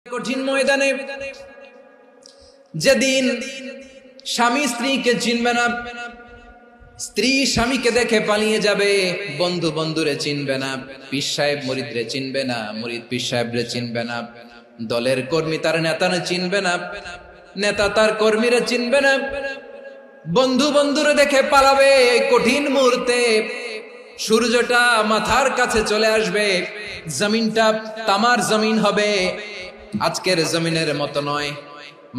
কঠিন ময়দানে যেদিন স্বামী স্ত্রীকে চিনবে না, স্ত্রী স্বামীকে দেখে পালিয়ে যাবে, বন্ধু বন্ধুরে চিনবে না, পীর সাহেব মুরিদরে চিনবে না, মুরিদ পীর সাহেবরে চিনবে না, দলের কর্মী তার নেতারে চিনবে না, নেতা তার কর্মীরে চিনবে না, বন্ধু বন্ধুরে দেখে পালাবে। এই কঠিন মুহূর্তে সূর্যটা মাথার কাছে চলে আসবে, জমিনটা তামার জমিন হবে, আজকের জমিনের মতো নয়।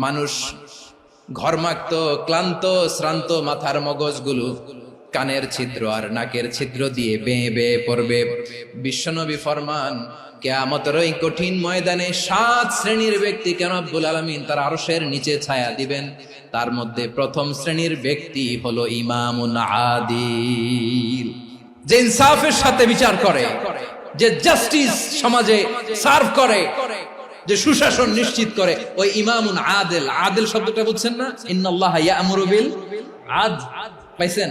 মানুষ ঘর্মাক্ত, ক্লান্ত, শ্রান্ত মাথার মগজগুলো কানের ছিদ্র আর নাকের ছিদ্র দিয়ে বেয়ে বেয়ে পড়বে। বিশ্বনবী ফরমান, কিয়ামতের ওই কঠিন ময়দানে 7 শ্রেণীর ব্যক্তিকে রব্বুল আলামিন তার আরশের নিচে ছায়া দিবেন। তার মধ্যে প্রথম শ্রেণীর ব্যক্তি হলো ইমামুন আদিল, যে ইনসাফের সাথে বিচার করে, যে জাস্টিস সমাজে সার্ভ করে, যে সুশাসন নিশ্চিত করে, ওই ইমামুন আদিল। আদিল শব্দটা বুঝছেন না? ইন্নাল্লাহা ইয়া'মুরু বিল আদল, পাইছেন?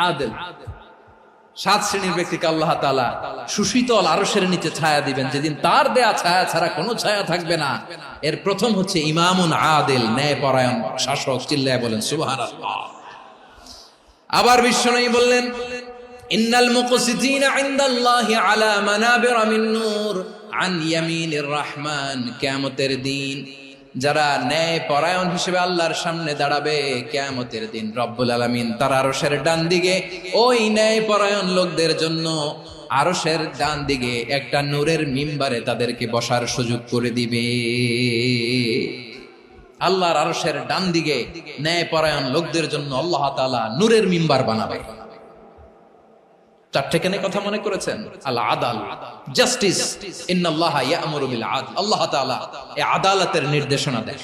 আদিল। 7 শ্রেণীর ব্যক্তিকে আল্লাহ তাআলা সুশীতল আরশের নিচে ছায়া দিবেন, যেদিন তার দেয়া ছায়া ছাড়া কোনো ছায়া থাকবে না। এর প্রথম হচ্ছে ইমামুন আদিল, ন্যায়পরায়ণ শাসক। চিল্লায় বলেন সুবহানাল্লাহ। আবার বিশ্বনবী বললেন, ইন্নাল মুকসিতিনা ইনদাল্লাহি আলা মানাবিরা মিন নূর আন ইয়ামিনির রহমান। কিয়ামতের দিন যারা ন্যায়পরায়ণ হিসেবে আল্লাহর সামনে দাঁড়াবে, কিয়ামতের দিন রব্বুল আলামিন তার আরশের ডান দিকে ওই ন্যায়পরায়ণ লোকদের জন্য আরশের ডান দিকে একটা নূরের মিম্বারে তাদেরকে বসার সুযোগ করে দিবে। আল্লাহর আরশের ডান দিকে ন্যায়পরায়ণ লোকদের জন্য আল্লাহ তাআলা নূরের মিম্বার বানাবে। 4টে কেন কথা মনে করেছেন? আল আদাল, জাস্টিস। ইন্নাল্লাহা ইয়া'মুরু বিল আদল। আল্লাহ তাআলা এই আদালতের নির্দেশনা দেন,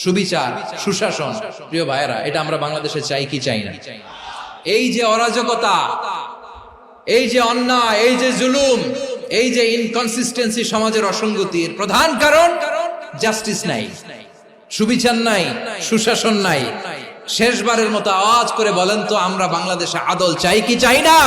সুবিচার, সুশাসন। প্রিয় ভাইয়েরা, এটা আমরা বাংলাদেশে চাই কি চাই না? এই যে অরাজকতা, এই যে অন্যায়, এই যে জুলুম, এই যে ইনকনসিস্টেন্সি সমাজের অসঙ্গতির প্রধান কারণ জাস্টিস নাই, সুবিচার নাই, সুশাসন নাই। শেষবারের মতো আওয়াজ করে বলেন তো, আমরা বাংলাদেশে আদল চাই কি চাই না?